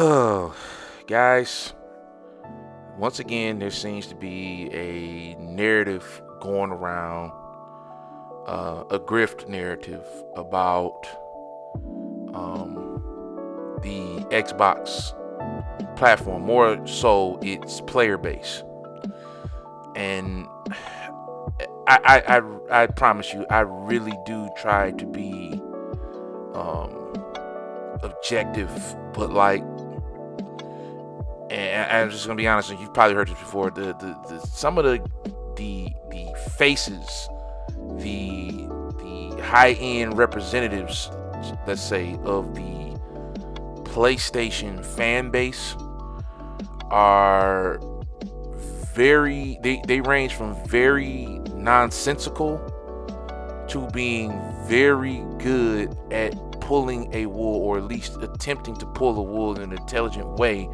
Oh, guys, once again, there seems to be a narrative going around, a grift narrative about the Xbox platform, more so its player base. And I promise you, I really do try to be objective, but like, and I'm just gonna be honest, and you've probably heard this before. The some of the faces, the high end representatives, let's say, of the PlayStation fan base are they range from very nonsensical to being very good at pulling a wool, or at least attempting to pull a wool in an intelligent way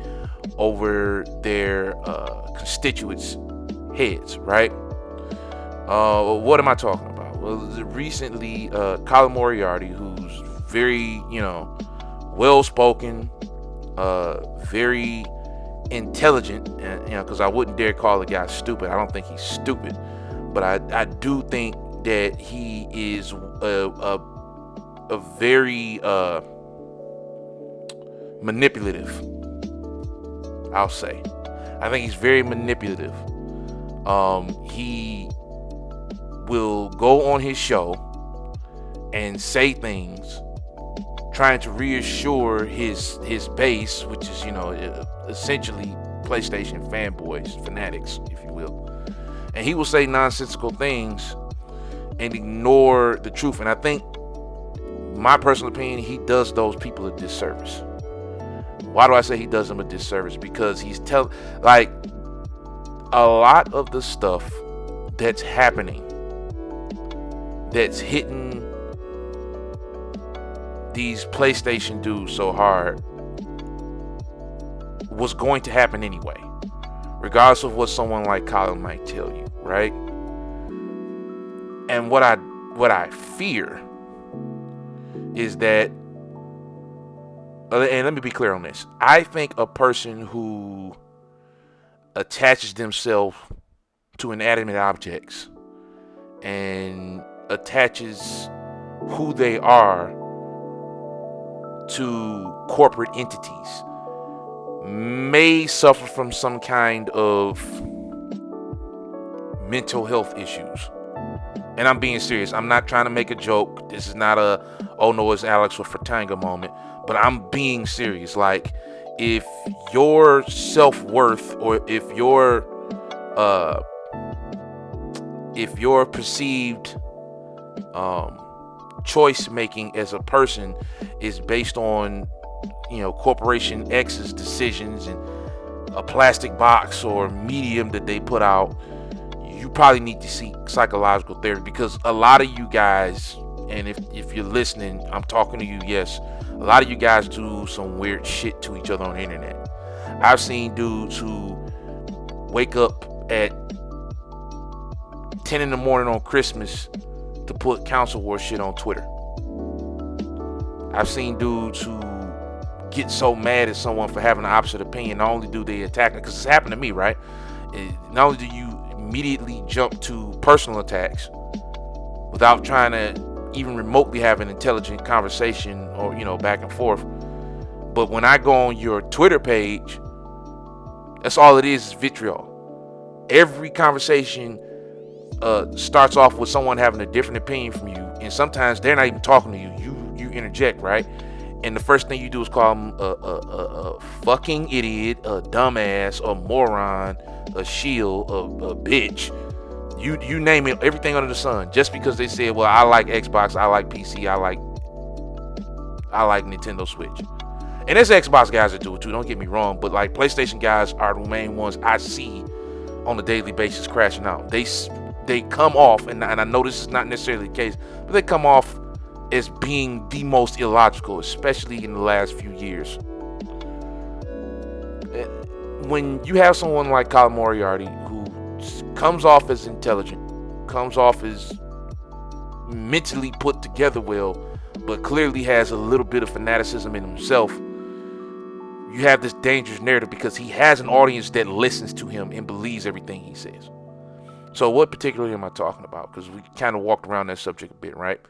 over their constituents' heads, right? What am I talking about? Well, recently, Colin Moriarty, who's very, well-spoken, very intelligent, and because I wouldn't dare call the guy stupid. I don't think he's stupid, but I do think that he is a very manipulative. I'll say. I think he's very manipulative. He will go on his show and say things trying to reassure his base, which is, essentially PlayStation fanboys, fanatics, if you will. And he will say nonsensical things and ignore the truth. And I think, my personal opinion, he does those people a disservice. Why do I say he does them a disservice? Because he's like, a lot of the stuff that's happening, that's hitting these PlayStation dudes so hard, was going to happen anyway, regardless of what someone like Colin might tell you, right? And what I fear is that, and let me be clear on this, I think a person who attaches themselves to inanimate objects and attaches who they are to corporate entities may suffer from some kind of mental health issues. And I'm being serious. I'm not trying to make a joke. This is not a, oh no, it's Alex or Fratanga moment. But I'm being serious. Like, if your self-worth, or if your perceived choice making as a person is based on, Corporation X's decisions and a plastic box or medium that they put out, you probably need to seek psychological therapy. Because a lot of you guys, and if you're listening, I'm talking to you, yes, a lot of you guys do some weird shit to each other on the internet. I've seen dudes who wake up at 10 in the morning on Christmas to put council war shit on Twitter. I've seen dudes who get so mad at someone for having the opposite opinion, not only do they attack them, because it's happened to me, right? Not only do you immediately jump to personal attacks without trying to even remotely have an intelligent conversation, or back and forth, but when I go on your Twitter page, that's all it is vitriol. Every conversation starts off with someone having a different opinion from you, and sometimes they're not even talking to you. You interject, right? And the first thing you do is call them a fucking idiot, a dumbass, a moron, a shield, a bitch. You name it, everything under the sun, just because they said, well, I like Xbox, I like PC, I like Nintendo Switch. And there's Xbox guys that do it too, don't get me wrong, but like PlayStation guys are the main ones I see on a daily basis crashing out. They come off, and I know this is not necessarily the case, but they come off as being the most illogical, especially in the last few years. When you have someone like Colin Moriarty, who comes off as intelligent, comes off as mentally put together well, but clearly has a little bit of fanaticism in himself, you have this dangerous narrative because he has an audience that listens to him and believes everything he says. So what particularly am I talking about? Because we kind of walked around that subject a bit, right?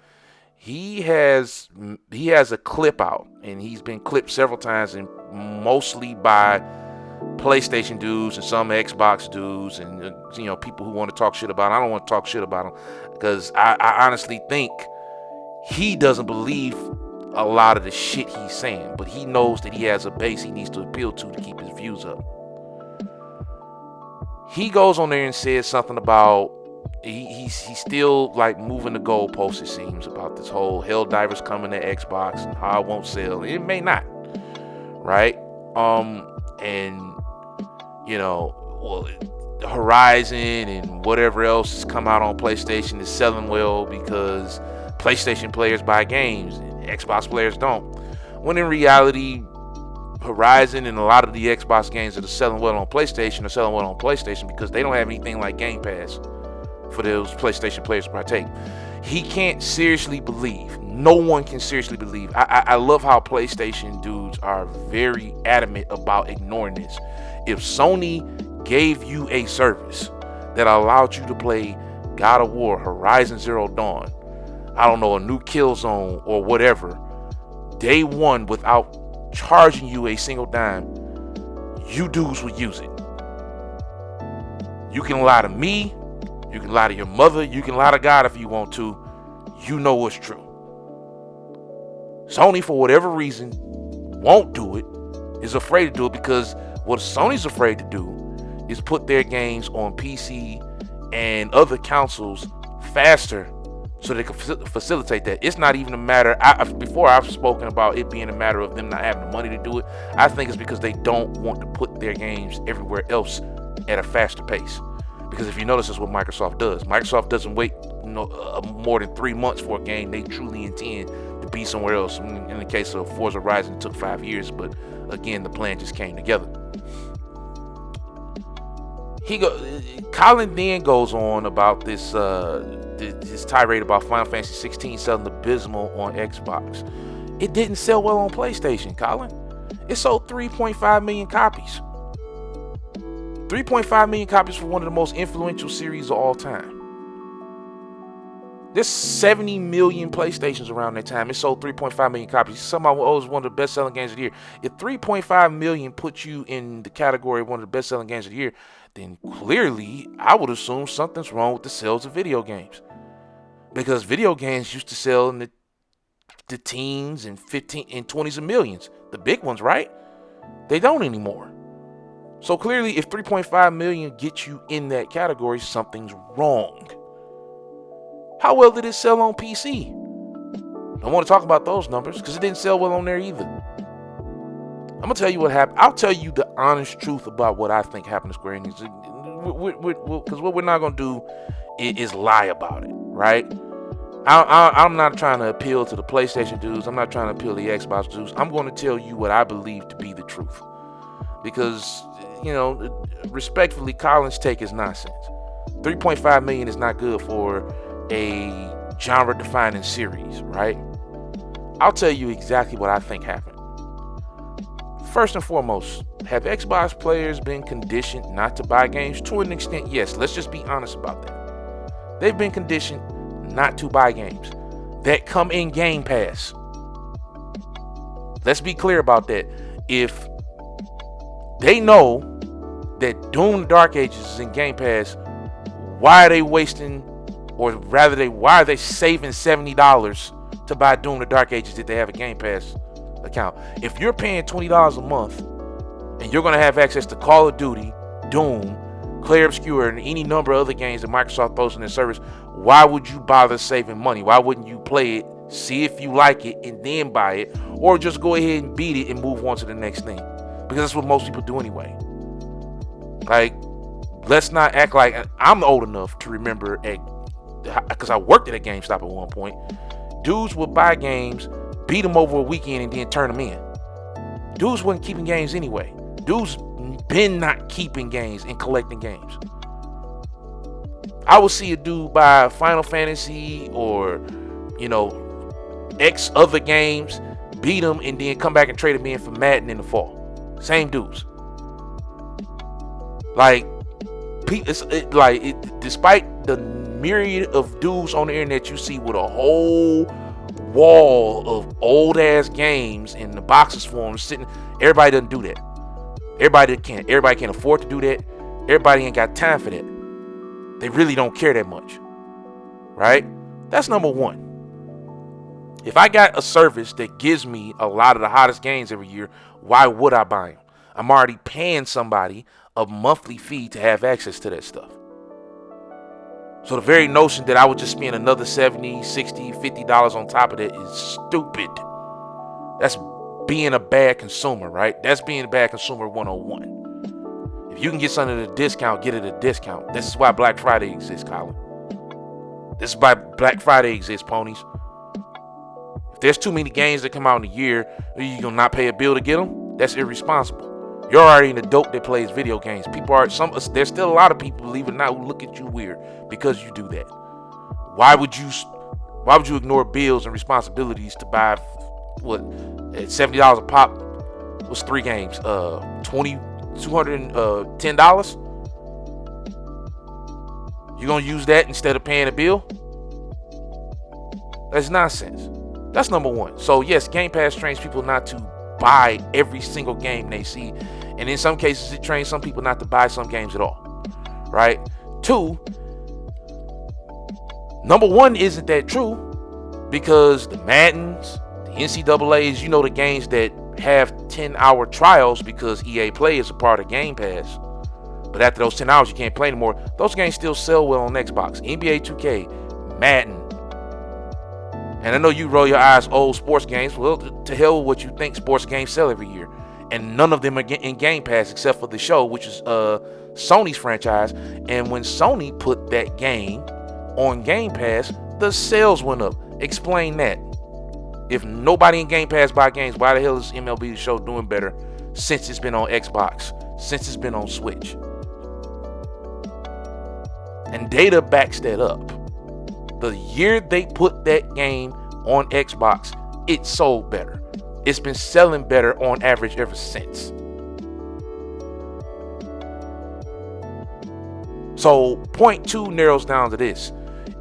He has a clip out, and he's been clipped several times, and mostly by PlayStation dudes and some Xbox dudes, and people who want to talk shit about him. I don't want to talk shit about him because I honestly think he doesn't believe a lot of the shit he's saying, but he knows that he has a base he needs to appeal to keep his views up. He goes on there and says something about he's still like moving the goalposts, it seems, about this whole Helldivers coming to Xbox and how it won't sell. It may not, right? And Horizon and whatever else has come out on PlayStation is selling well because PlayStation players buy games and Xbox players don't. When in reality, Horizon and a lot of the Xbox games that are selling well on PlayStation are selling well on PlayStation because they don't have anything like Game Pass for those PlayStation players to partake. He can't seriously believe. No one can seriously believe. I love how PlayStation dudes are very adamant about ignoring this. If Sony gave you a service that allowed you to play God of War, Horizon Zero Dawn, I don't know, a new Killzone or whatever, day one without charging you a single dime, you dudes would use it. You can lie to me, you can lie to your mother, you can lie to God if you want to. You know what's true. Sony, for whatever reason, won't do it, is afraid to do it, because what Sony's afraid to do is put their games on PC and other consoles faster so they can facilitate that. It's not even a matter, before I've spoken about it being a matter of them not having the money to do it. I think it's because they don't want to put their games everywhere else at a faster pace. Because if you notice, that's what Microsoft does. Microsoft doesn't wait more than 3 months for a game they truly intend to be somewhere else. In the case of Forza Horizon, it took 5 years, but again, the plan just came together. Colin then goes on about this tirade about Final Fantasy 16 selling abysmal on Xbox. It didn't sell well on PlayStation, Colin. It sold 3.5 million copies. 3.5 million copies for one of the most influential series of all time. There's 70 million PlayStations around that time. It sold 3.5 million copies. Somehow it was one of the best-selling games of the year. If 3.5 million puts you in the category of one of the best-selling games of the year, then clearly I would assume something's wrong with the sales of video games. Because video games used to sell in the teens and 15 and 20s of millions. The big ones, right? They don't anymore. So clearly, if 3.5 million gets you in that category, something's wrong. How well did it sell on PC? I want to talk about those numbers because it didn't sell well on there either. I'm going to tell you what happened. I'll tell you the honest truth about what I think happened to Square Enix. Because what we're not going to do is lie about it, right? I'm not trying to appeal to the PlayStation dudes. I'm not trying to appeal to the Xbox dudes. I'm going to tell you what I believe to be the truth. Because, respectfully, Colin's take is nonsense. 3.5 million is not good for a genre-defining series, right? I'll tell you exactly what I think happened. First and foremost, have Xbox players been conditioned not to buy games? To an extent, yes. Let's just be honest about that. They've been conditioned not to buy games that come in Game Pass. Let's be clear about that. If they know that Doom the Dark Ages is in Game Pass, why are they wasting, or rather, why are they saving $70 to buy Doom the Dark Ages if they have a Game Pass account? If you're paying $20 a month and you're going to have access to Call of Duty, Doom, Clair Obscur, and any number of other games that Microsoft throws in their service, why would you bother saving money? Why wouldn't you play it, see if you like it, and then buy it, or just go ahead and beat it and move on to the next thing? Because that's what most people do anyway. Like, let's not act like I'm old enough to remember, because I worked at a GameStop at one point, dudes would buy games, beat them over a weekend, and then turn them in. Dudes wasn't keeping games anyway. Dudes been not keeping games and collecting games. I would see a dude buy Final Fantasy or, X other games, beat them, and then come back and trade them in for Madden in the fall. Same dudes. Despite the myriad of dudes on the internet you see with a whole wall of old ass games in the boxes for them sitting, everybody doesn't do that. Everybody can't afford to do that. Everybody ain't got time for that. They really don't care that much, right? That's number one. If I got a service that gives me a lot of the hottest games every year, why would I buy them? I'm already paying somebody a monthly fee to have access to that stuff. So the very notion that I would just spend another $70, $60, $50 on top of that is stupid. That's being a bad consumer, right? That's being a bad consumer 101. If you can get something at a discount, get it at a discount. This is why Black Friday exists, Colin. This is why Black Friday exists, ponies. If there's too many games that come out in a year, are you gonna not pay a bill to get them? That's irresponsible. You're already an adult that plays video games. There's still a lot of people, believe it or not, who look at you weird because you do that. Why would you ignore bills and responsibilities to buy what at $70 a pop? What's 3 games? $210? You gonna use that instead of paying a bill? That's nonsense. That's number one. So yes, Game Pass trains people not to buy every single game they see, and in some cases it trains some people not to buy some games at all, right? 2, number 1 isn't that true, because the Maddens, the NCAAs, the games that have 10-hour trials because EA Play is a part of Game Pass, but after those 10 hours you can't play anymore. Those games still sell well on Xbox. NBA 2K, Madden. And I know you roll your eyes, old sports games. Well, to hell with what you think sports games sell every year. And none of them are in Game Pass except for The Show, which is Sony's franchise. And when Sony put that game on Game Pass, the sales went up. Explain that. If nobody in Game Pass buy games, why the hell is MLB The Show doing better since it's been on Xbox, since it's been on Switch? And data backs that up. The year they put that game on Xbox, it sold better. It's been selling better on average ever since. So point 2 narrows down to this.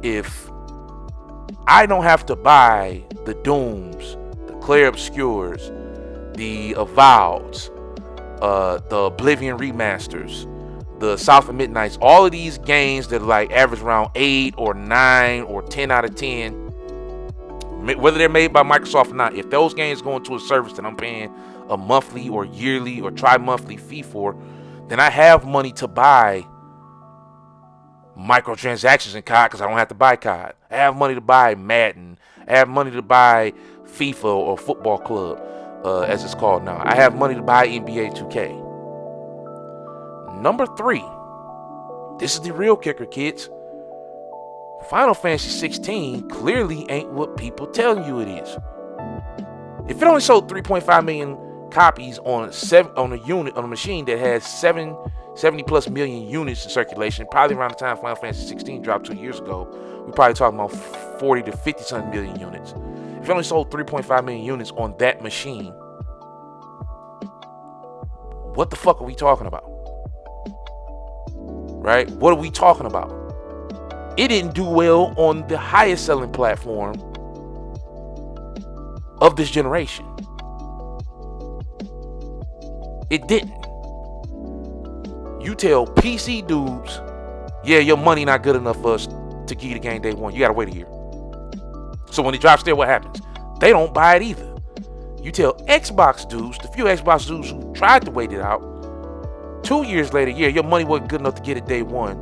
If I don't have to buy the Dooms, the Clair Obscures, the Avoweds, the Oblivion remasters, the South of Midnights, all of these games that are average around 8 or 9 or 10 out of 10, whether they're made by Microsoft or not, if those games go into a service that I'm paying a monthly or yearly or tri-monthly fee for, then I have money to buy microtransactions in COD because I don't have to buy COD. I have money to buy Madden. I have money to buy FIFA or Football Club, as it's called now. I have money to buy NBA 2K. Number 3, this is the real kicker, kids. Final Fantasy 16 clearly ain't what people telling you it is. If it only sold 3.5 million copies on a machine that has 70 plus million units in circulation, probably around the time Final Fantasy 16 dropped 2 years ago, we're probably talking about 40 to 50 something million units. If it only sold 3.5 million units on that machine, what the fuck are we talking about? Right? What are we talking about? It didn't do well on the highest selling platform of this generation. It didn't. You tell PC dudes, yeah, your money not good enough for us to give you the game day one. You gotta wait a year. So when it drops there, what happens? They don't buy it either. You tell Xbox dudes, the few Xbox dudes who tried to wait it out, 2 years later, yeah, your money wasn't good enough to get it day one.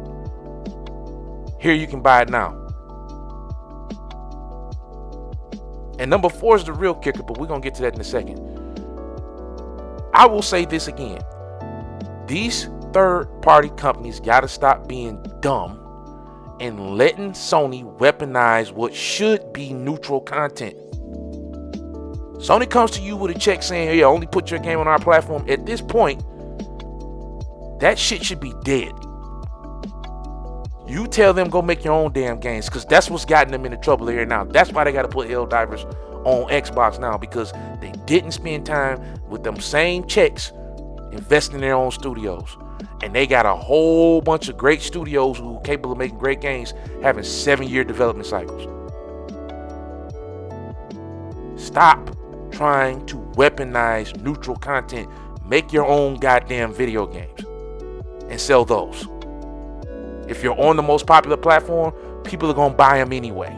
Here, you can buy it now. And number 4 is the real kicker, but we're going to get to that in a second. I will say this again. These third-party companies got to stop being dumb and letting Sony weaponize what should be neutral content. Sony comes to you with a check saying, hey, only put your game on our platform. At this point, that shit should be dead. You tell them go make your own damn games, because that's what's gotten them into trouble here now. That's why they got to put Helldivers on Xbox now, because they didn't spend time with them same checks invest in their own studios. And they got a whole bunch of great studios who are capable of making great games having 7-year development cycles. Stop trying to weaponize neutral content. Make your own goddamn video games and sell those. If you're on the most popular platform, people are gonna buy them anyway.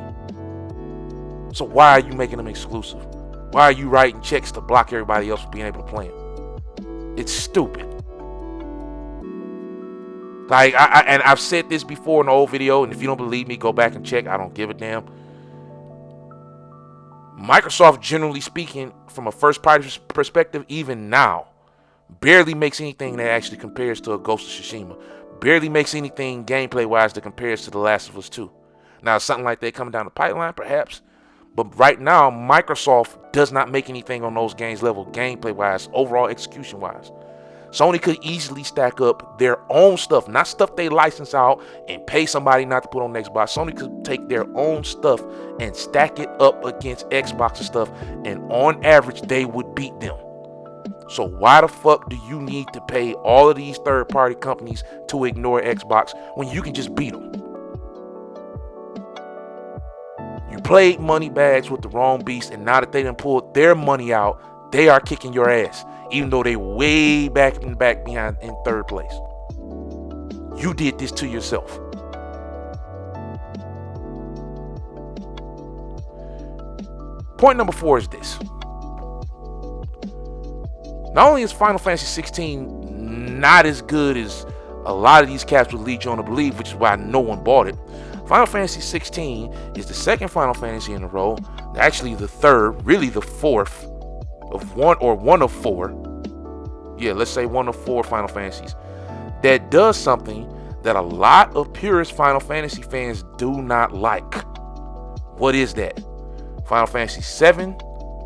So why are you making them exclusive? Why are you writing checks to block everybody else from being able to play them? It's stupid. Like and I've said this before in the old video, and if you don't believe me, go back and check. I don't give a damn. Microsoft, generally speaking, from a first-party perspective, even now, barely makes anything that actually compares to a Ghost of Tsushima. Barely makes anything gameplay-wise that compares to The Last of Us 2. Now, something like that coming down the pipeline, perhaps. But right now, Microsoft does not make anything on those games level, gameplay-wise, overall execution-wise. Sony could easily stack up their own stuff, not stuff they license out and pay somebody not to put on Xbox. Sony could take their own stuff and stack it up against Xbox and stuff, and on average, they would beat them. So why the fuck do you need to pay all of these third-party companies to ignore Xbox when you can just beat them? You played money bags with the wrong beast, and now that they done pulled their money out, they are kicking your ass, even though they way back in the back behind in third place. You did this to yourself. Point number 4 is this. Not only is Final Fantasy 16 not as good as a lot of these caps would lead you on to believe, which is why no one bought it, Final Fantasy 16 is the second Final Fantasy in a row, actually the third, really the fourth of one of 4. Yeah, let's say one of 4 Final Fantasies that does something that a lot of purist Final Fantasy fans do not like. What is that? Final Fantasy 7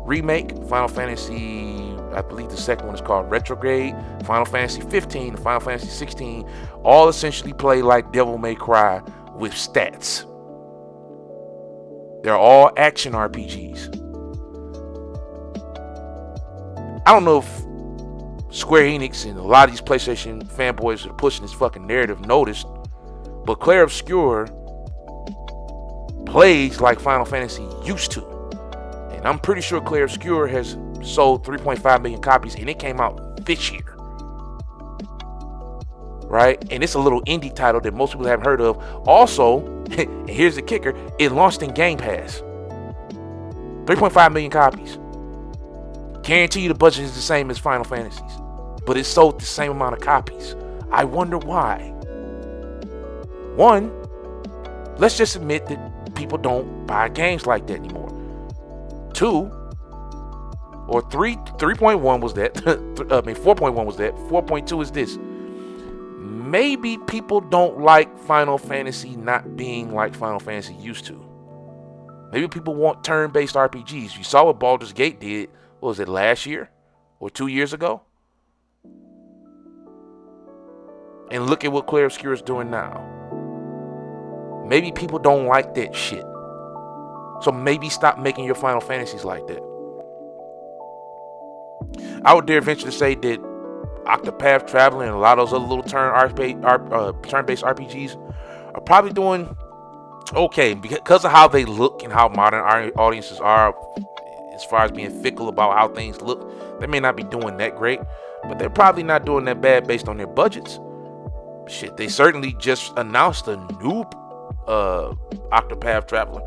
Remake, Final Fantasy, I believe the second one is called Retrograde, Final Fantasy 15, and Final Fantasy 16, all essentially play like Devil May Cry with stats. They're all action RPGs. I don't know if Square Enix and a lot of these PlayStation fanboys that are pushing this fucking narrative noticed, but Clair Obscur plays like Final Fantasy used to. And I'm pretty sure Clair Obscur has sold 3.5 million copies, and it came out this year. Right? And it's a little indie title that most people haven't heard of. Also, and here's the kicker, it launched in Game Pass. 3.5 million copies. Guarantee you the budget is the same as Final Fantasies, but it sold the same amount of copies. I wonder why. One, let's just admit that people don't buy games like that anymore. 2 or 3.1 was that. 4.1 was that. 4.2 is this. Maybe people don't like Final Fantasy not being like Final Fantasy used to. Maybe people want turn-based RPGs. You saw what Baldur's Gate did. What was it, last year or 2 years ago? And look at what Clair Obscur is doing now. Maybe people don't like that shit. So maybe stop making your Final Fantasies like that. I would dare venture to say that Octopath Traveler and a lot of those other little turn-based RPGs are probably doing okay because of how they look and how modern our audiences are as far as being fickle about how things look. They may not be doing that great, but they're probably not doing that bad based on their budgets. Shit, they certainly just announced a new Octopath Traveler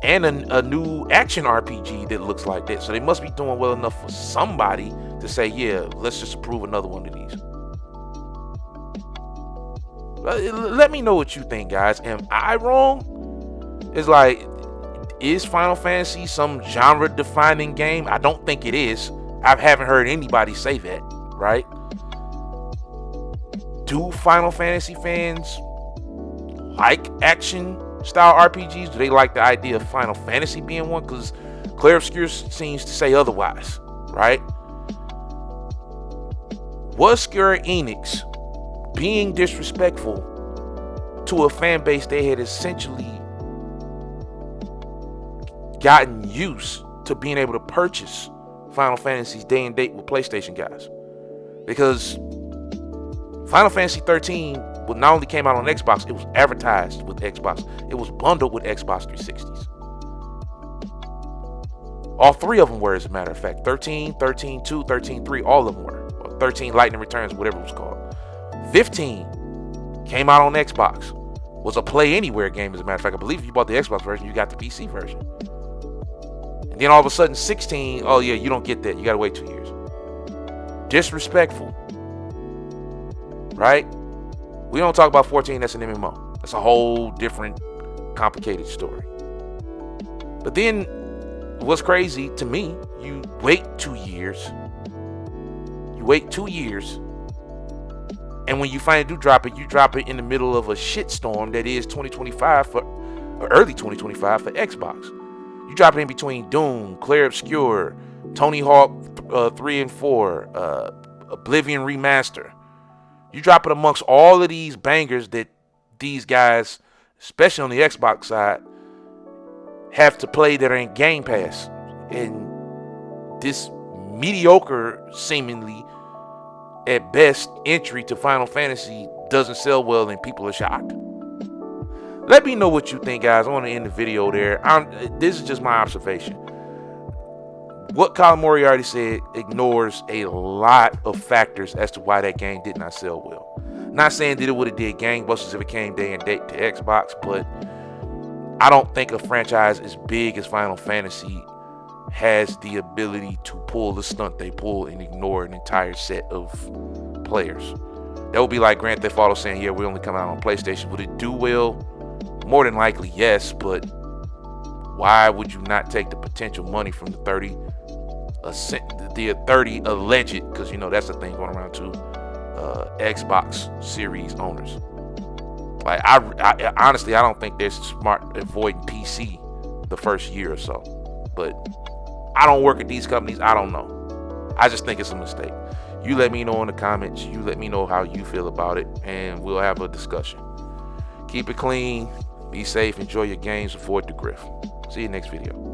and a new action RPG that looks like that. So they must be doing well enough for somebody to say, yeah, let's just approve another one of these. Let me know what you think, guys. Am I wrong? It's like, is Final Fantasy some genre-defining game? I don't think it is. I haven't heard anybody say that, right? Do Final Fantasy fans like action-style RPGs? Do they like the idea of Final Fantasy being one? Because Clair Obscur seems to say otherwise, right? Was Square Enix being disrespectful to a fan base they had essentially gotten used to being able to purchase Final Fantasies day and date with PlayStation guys? Because Final Fantasy 13 not only came out on Xbox, it was advertised with Xbox. It was bundled with Xbox 360s. All three of them were, as a matter of fact. 13, 13.2, 13.3, all of them were. Or 13 Lightning Returns, whatever it was called. 15 came out on Xbox. Was a Play Anywhere game, as a matter of fact. I believe if you bought the Xbox version, you got the PC version. And then all of a sudden, 16, oh yeah, you don't get that. You gotta wait 2 years. Disrespectful. Right? We don't talk about 14, that's an MMO. That's a whole different, complicated story. But then, what's crazy to me, you wait 2 years. You wait 2 years. And when you finally do drop it, you drop it in the middle of a shitstorm that is 2025 or early 2025 for Xbox. You drop it in between Doom, Clair Obscur, Tony Hawk 3 and 4, Oblivion Remaster. You drop it amongst all of these bangers that these guys, especially on the Xbox side, have to play that are in Game Pass. And this mediocre, seemingly, at best, entry to Final Fantasy doesn't sell well and people are shocked. Let me know what you think, guys. I want to end the video there. This is just my observation. What Colin Moriarty said ignores a lot of factors as to why that game did not sell well. Not saying that it would have did gangbusters if it came day and date to Xbox, but I don't think a franchise as big as Final Fantasy has the ability to pull the stunt they pull and ignore an entire set of players. That would be like Grand Theft Auto saying, yeah, we only come out on PlayStation. Would it do well? More than likely, yes, but why would you not take the potential money from the 30 alleged, because you know that's the thing going around too, Xbox Series owners. Like I honestly, I don't think they're smart avoiding PC the first year or so, but I don't work at these companies. I don't know. I just think it's a mistake. You let me know in the comments. You let me know how you feel about it, and we'll have a discussion. Keep it clean. Be safe. Enjoy your games. Avoid the grift. See you next video.